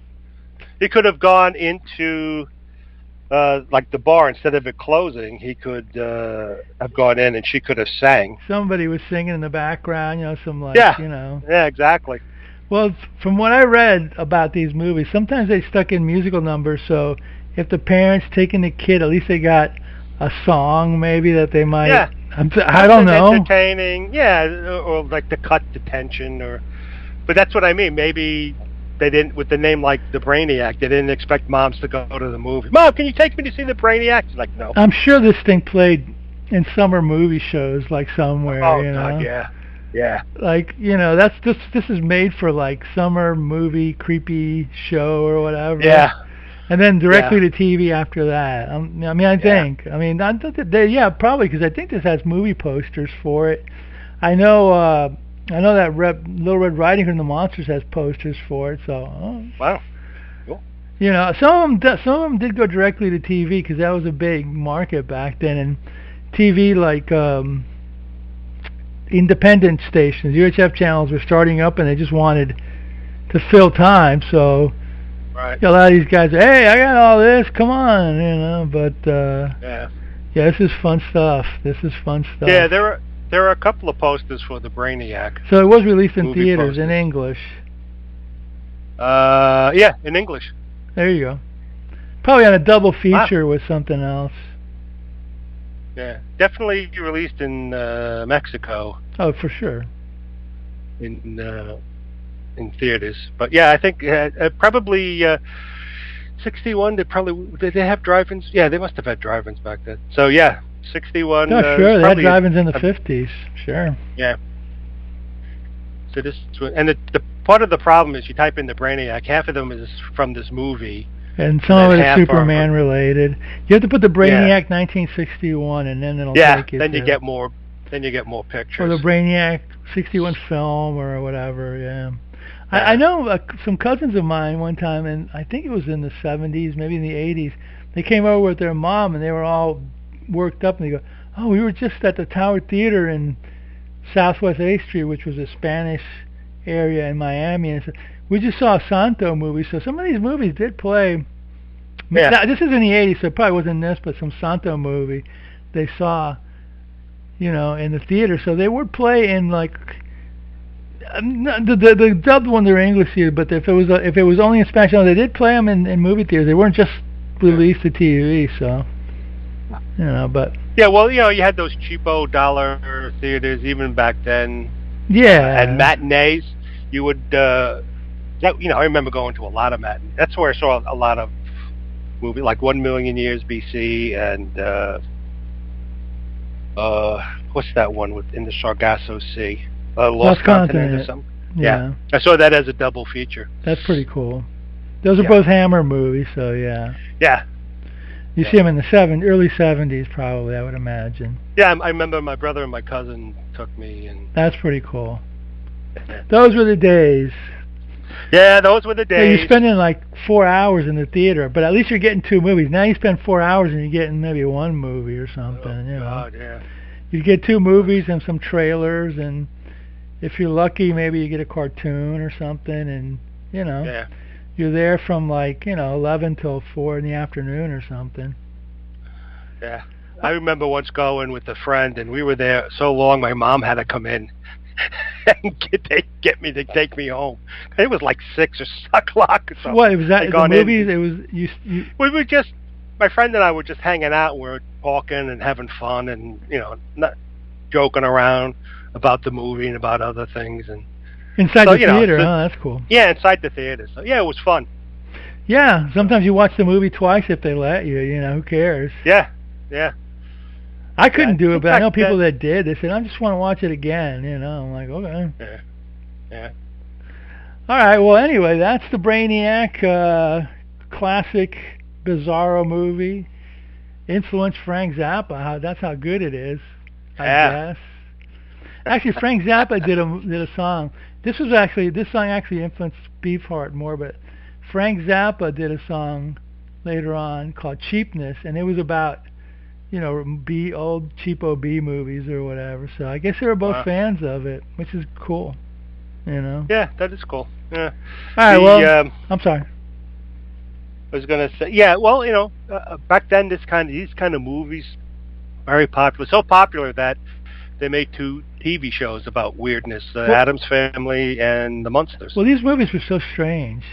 he could have gone into like the bar, instead of it closing, he could have gone in and she could have sang. Somebody was singing in the background, Yeah, exactly. Well, from what I read about these movies, sometimes they stuck in musical numbers, so if the parents taking the kid, at least they got a song maybe that they might... Yeah. I don't know. Entertaining, or like to cut the tension, but that's what I mean. Maybe they didn't, with the name like The Brainiac, they didn't expect moms to go to the movie. Mom, can you take me to see The Brainiac? She's like, no. I'm sure this thing played in summer movie shows, like somewhere. Oh, God, yeah. Like, that's this is made for like summer movie creepy show or whatever. Yeah. And then directly to TV after that. I think. I mean, probably, because I think this has movie posters for it. I know that Little Red Riding Hood and the Monsters has posters for it. So. Wow. Cool. Some of them did go directly to TV because that was a big market back then, and TV like independent stations, UHF channels were starting up, and they just wanted to fill time. So. Right. A lot of these guys, hey, I got all this, come on, but this is fun stuff. Yeah, there are a couple of posters for The Brainiac. So it was released in theaters in English. In English. There you go. Probably on a double feature with something else. Yeah, definitely released in Mexico. Oh, for sure. In theaters, but I think probably 61. Did they have drive-ins? Yeah, they must have had drive-ins back then. So 61. Oh, sure, they had drive-ins in the 50s. Sure. Yeah. So this, and the part of the problem is you type in The Brainiac, half of them is from this movie, and some of it is Superman related. You have to put The Brainiac 1961, and then it'll take you. Then you get more. Then you get more pictures. Or The Brainiac 61 film or whatever. Yeah. I know some cousins of mine one time, and I think it was in the 70s, maybe in the 80s, they came over with their mom, and they were all worked up, and they go, oh, we were just at the Tower Theater in Southwest 8th Street, which was a Spanish area in Miami, and we just saw a Santo movie, so some of these movies did play. Yeah. Now, this is in the 80s, so it probably wasn't this, but some Santo movie they saw, in the theater, so they would play in, like... The dubbed one, they're English here, but if it was only in Spanish, they did play them in movie theaters. They weren't just released to TV, so but yeah, well, you had those cheapo dollar theaters even back then. Yeah. And matinees, you would. I remember going to a lot of matinees. That's where I saw a lot of movies, like 1,000,000 Years BC and what's that one in the Sargasso Sea? Lost Continent or something. Yeah. I saw that as a double feature. That's pretty cool. Those are both Hammer movies, so yeah. Yeah. You see them in the early 70s, probably, I would imagine. Yeah, I remember my brother and my cousin took me, and that's pretty cool. Those were the days. Yeah, those were the days. Yeah, you're spending like 4 hours in the theater, but at least you're getting 2 movies. Now you spend 4 hours and you're getting maybe 1 movie or something. God, yeah. You get 2 movies and some trailers, and if you're lucky, maybe you get a cartoon or something, and Yeah. You're there from 11 till 4 in the afternoon or something. Yeah. I remember once going with a friend, and we were there so long my mom had to come in and take me home. It was like 6 o'clock or something. What, was that the movies? It was you we were just, my friend and I were just hanging out, and we were talking and having fun and, not joking around about the movie and about other things. And inside the theater, that's cool. Yeah, inside the theater. So, yeah, it was fun. Yeah, sometimes you watch the movie twice if they let you, who cares? Yeah. I couldn't do it, but I know people that did. They said, I just want to watch it again, I'm like, okay. Yeah. All right, well, anyway, that's the Brainiac classic Bizarro movie. Influenced Frank Zappa. That's how good it is, I guess. Actually, Frank Zappa did a song. This song actually influenced Beefheart more, but Frank Zappa did a song later on called Cheapness, and it was about old cheapo B movies or whatever. So I guess they were both fans of it, which is cool. Yeah, that is cool. Yeah. All right. I'm sorry. I was gonna say, yeah. Well, back then these kind of movies very popular. So popular that they made 2 TV shows about weirdness: Addams Family and The Munsters. Well, these movies were so strange.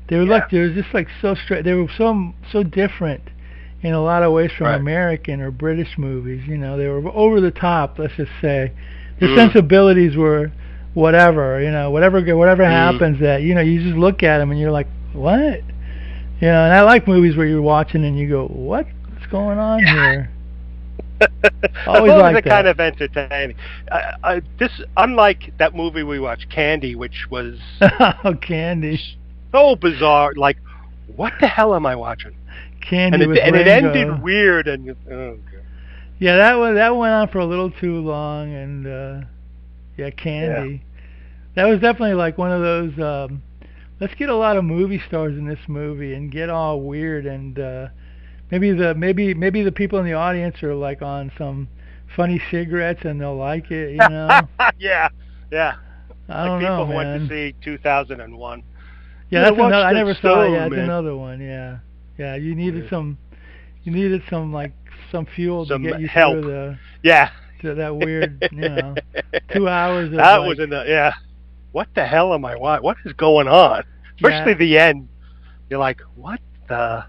They were they were just so strange. They were so different in a lot of ways from American or British movies. They were over the top. Let's just say, the sensibilities were whatever. Whatever happens, that you just look at them and you're like, what? And I like movies where you're watching and you go, what's going on here? Always like that. Kind of entertaining. Unlike that movie we watched, Candy, which was Candy, so bizarre. Like, what the hell am I watching? Candy, and it ended weird. And yeah, that went on for a little too long. And Candy. That was definitely like one of those. Let's get a lot of movie stars in this movie and get all weird, and maybe the people in the audience are like on some funny cigarettes and they'll like it, Yeah. I don't know, people who went to see 2001. Yeah, that's another. I never saw it. Yeah, it's another one. Yeah. You needed some like some fuel to get you help. through to that weird 2 hours. Of that was what the hell am I watching? What is going on? Especially the end. You're like, what the?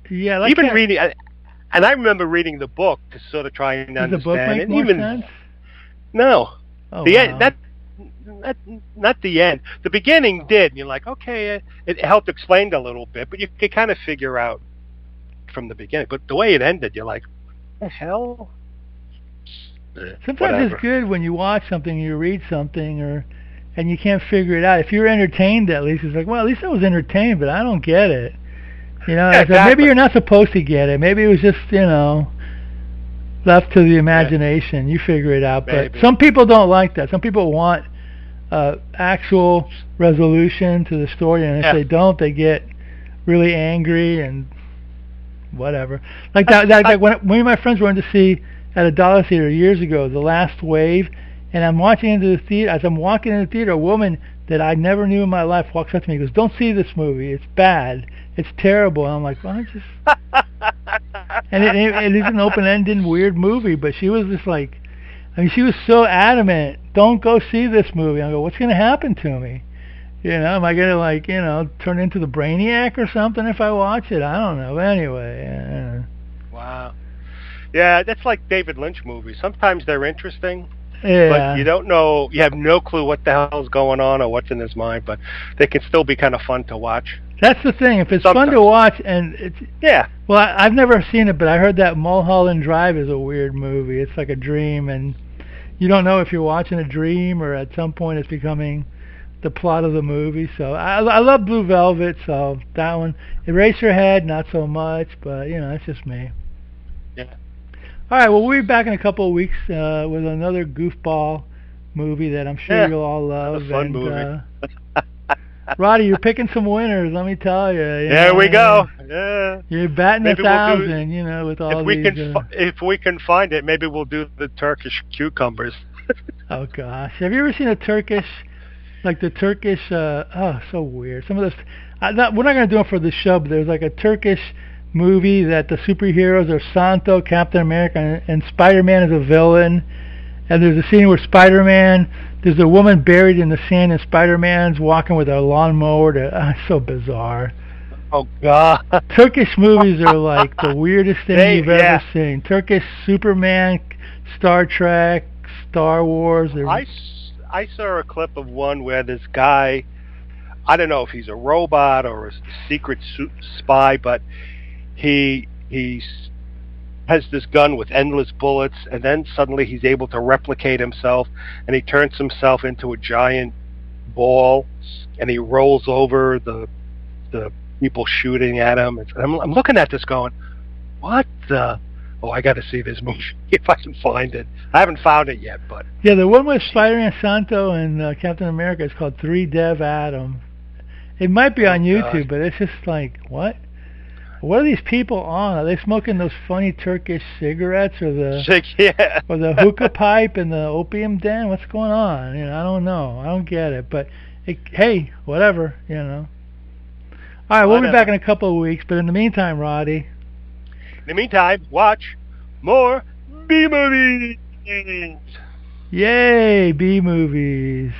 Yeah, like even reading, and I remember reading the book to sort of try and understand. Does the book make more sense? No, the end. Not the end. The beginning did. And you're like, okay, it helped explain a little bit, but you could kind of figure out from the beginning. But the way it ended, you're like, what the hell? Sometimes it's good when you watch something, you read something, and you can't figure it out. If you're entertained, at least it's like, well, at least I was entertained, but I don't get it. Exactly. Maybe you're not supposed to get it. Maybe it was just left to the imagination. You figure it out. But some people don't like that. Some people want actual resolution to the story, and if they don't, they get really angry and whatever. Like that when me and my friends went to see at a dollar theater years ago, The Last Wave, and I'm watching into the theater. As I'm walking in the theater, a woman that I never knew in my life walks up to me and goes, "Don't see this movie. It's bad. It's terrible." And I'm like, well, and it is an open-ended, weird movie, but she was just like, she was so adamant, don't go see this movie. I go, what's going to happen to me? Am I gonna turn into the Brainiac or something if I watch it? I don't know. Anyway. Wow. Yeah, that's like David Lynch movies. Sometimes they're interesting, Yeah. but you don't know. You have no clue what the hell's going on or what's in his mind. But they can still be kind of fun to watch. That's the thing. If it's fun to watch, and it's well, I've never seen it, but I heard that Mulholland Drive is a weird movie. It's like a dream, and you don't know if you're watching a dream or at some point it's becoming the plot of the movie. So I love Blue Velvet, so that one. Eraserhead, not so much, but that's just me. Yeah. All right, well, we'll be back in a couple of weeks with another goofball movie that I'm sure you'll all love. A fun movie. Roddy, you're picking some winners, let me tell you. There we go. Yeah. You're batting 1,000, with all these. If we can find it, maybe we'll do the Turkish cucumbers. Oh, gosh. Have you ever seen a Turkish, so weird. Some of this, we're not going to do it for the show, but there's like a Turkish movie that the superheroes are Santo, Captain America, and Spider-Man is a villain. And there's a scene where there's a woman buried in the sand, and Spider-Man's walking with a lawnmower. It's so bizarre. Oh, God. Turkish movies are like the weirdest thing you've ever seen. Turkish Superman, Star Trek, Star Wars. I saw a clip of one where this guy, I don't know if he's a robot or a secret spy, but he has this gun with endless bullets, and then suddenly he's able to replicate himself, and he turns himself into a giant ball, and he rolls over the people shooting at him. I'm looking at this going, what the? Oh, I got to see this movie if I can find it. I haven't found it yet, but yeah, the one with Spider-Man, Santo, and Captain America is called 3 Dev Adam. It might be on YouTube, but it's just like, what? What are these people on? Are they smoking those funny Turkish cigarettes or the hookah pipe in the opium den? What's going on? I don't know. I don't get it. But hey, whatever. All right, we'll be back in a couple of weeks. But in the meantime, Roddy. In the meantime, watch more B movies. Yay, B movies.